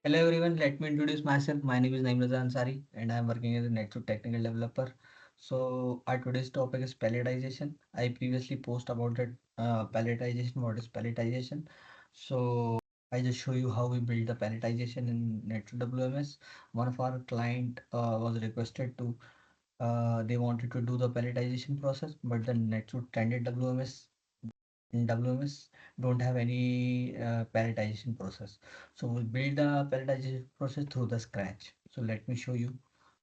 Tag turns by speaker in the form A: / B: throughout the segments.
A: Hello everyone, let me introduce myself. My name is Naimraza Ansari and I am working as a NetSuite technical developer. So our today's topic is palletization. I previously post about that palletization. What is palletization? So I just show you how we build the palletization in NetSuite WMS. One of our client was requested to they wanted to do the palletization process, but the NetSuite standard WMS in WMS don't have any palletization process. So we build the palletization process through the scratch. So let me show you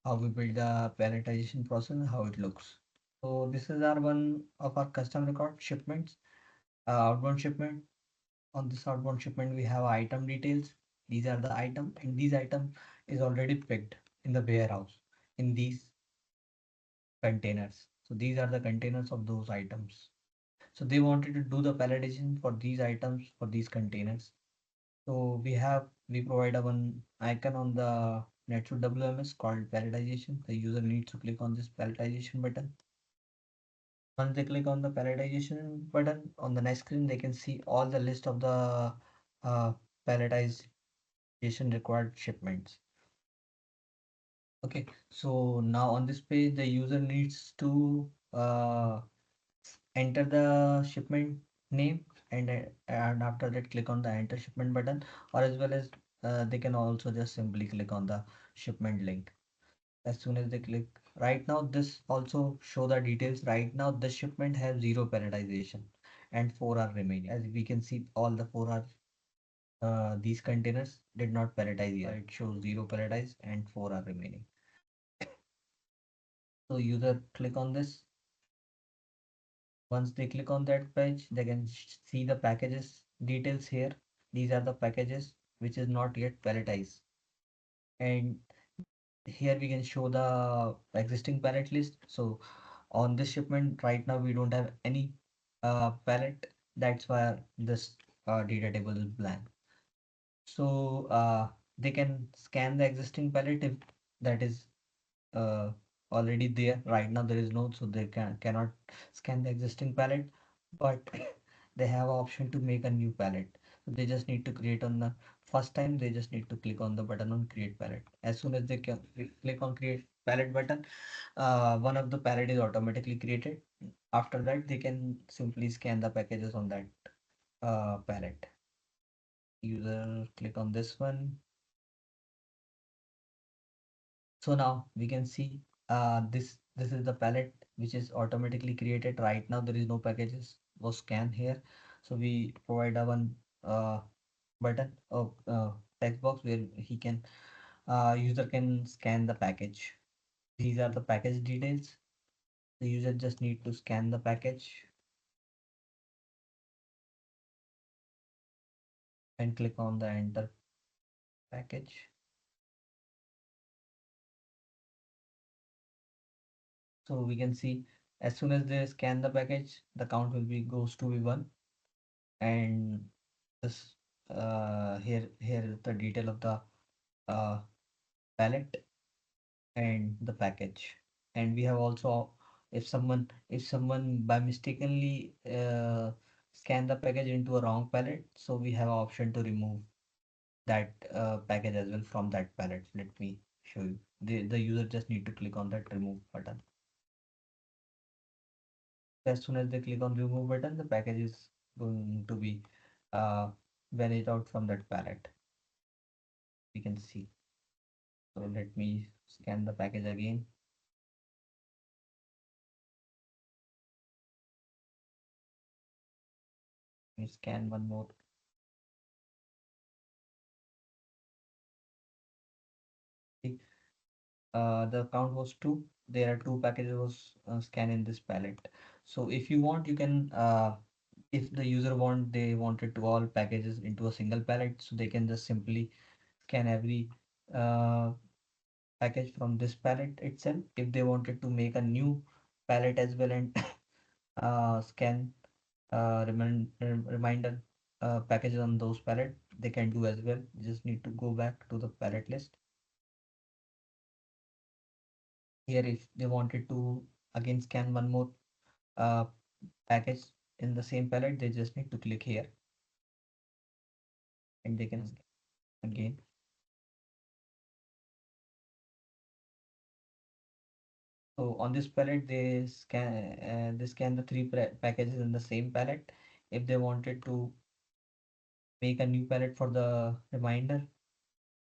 A: how we build the palletization process and how it looks. So this is our one of our custom record shipments, outbound shipment. On this outbound shipment, we have item details. These are the item, and these item is already picked in the warehouse in these containers. So these are the containers of those items. So they wanted to do the palletization for these items for these containers. So we provide a one icon on the NetSuite WMS called palletization. The user needs to click on this palletization button. Once they click on the palletization button on the next screen, they can see all the list of the palletization required shipments. Okay, so now on this page, the user needs to enter the shipment name and after that click on the enter shipment button, or as well as they can also just simply click on the shipment link. As soon as they click, right now this also show the details. Right now this shipment has zero palletization and four are remaining. As we can see, all the four are these containers did not palletize yet. It shows zero palletized and four are remaining. So user click on this. Once they click on that page, they can see the packages details here. These are the packages which is not yet palletized. And here we can show the existing pallet list. So on this shipment right now, we don't have any pallet. That's why this data table is blank. So they can scan the existing pallet if that is uh, already there. Right now there is no, so they cannot scan the existing pallet, but they have option to make a new pallet. So they just need to create on the first time, they just need to click on the button on create pallet. As soon as they can click on create pallet button, one of the pallet is automatically created. After that, they can simply scan the packages on that pallet. User click on this one. So now we can see this is the palette which is automatically created. Right now there is no packages was scanned here. So we provide a one button of text box where he can user can scan the package. These are the package details. The user just need to scan the package and click on the enter package. So we can see as soon as they scan the package, the count will be goes to be one. And this here is the detail of the uh, palette and the package. And we have also, if someone by mistakenly scan the package into a wrong palette, so we have an option to remove that package as well from that palette. Let me show you. The user just need to click on that remove button. As soon as they click on remove button, the package is going to be uh, vanished out from that palette. We can see. So let me scan the package again. Let me scan one more. See, the count was two. There are two packages was scanned in this palette. So if you want, you can if the user they wanted to all packages into a single palette, so they can just simply scan every uh, package from this palette itself. If they wanted to make a new palette as well and scan reminder packages on those palette, they can do as well. You just need to go back to the palette list. Here, if they wanted to again scan one more uh, package in the same palette, they just need to click here and they can scan again. So on this pallet, they scan the three packages in the same pallet. If they wanted to make a new pallet for the reminder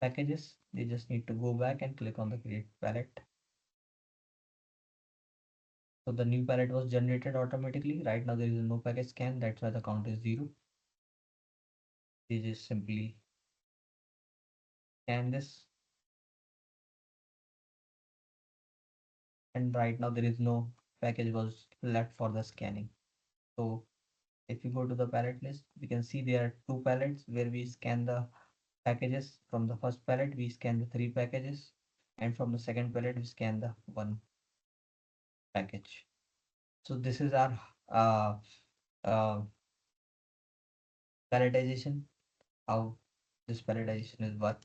A: packages, they just need to go back and click on the create pallet. So the new pallet was generated automatically. Right now there is no package scan, that's why the count is 0. They just simply scan this, and right now there is no package was left for the scanning. So if you go to the pallet list, we can see there are two pallets where we scan the packages. From the first pallet, we scan the three packages, and from the second pallet, we scan the one package. So this is our uh, uh, palletization, how this palletization is work.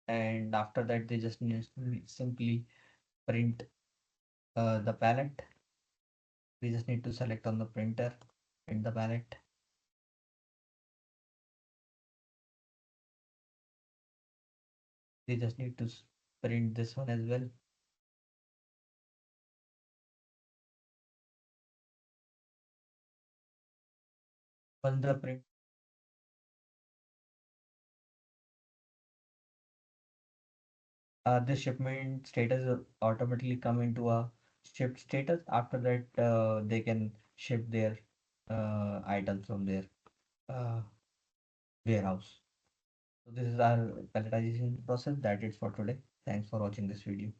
A: And after that, they just need to simply print the pallet. We just need to select on the printer, print the pallet. They just need to print this one as well. Once the print, the shipment status will automatically come into a shipped status. After that, they can ship their items from their uh, warehouse. So this is our palletization process. That is for today. Thanks for watching this video.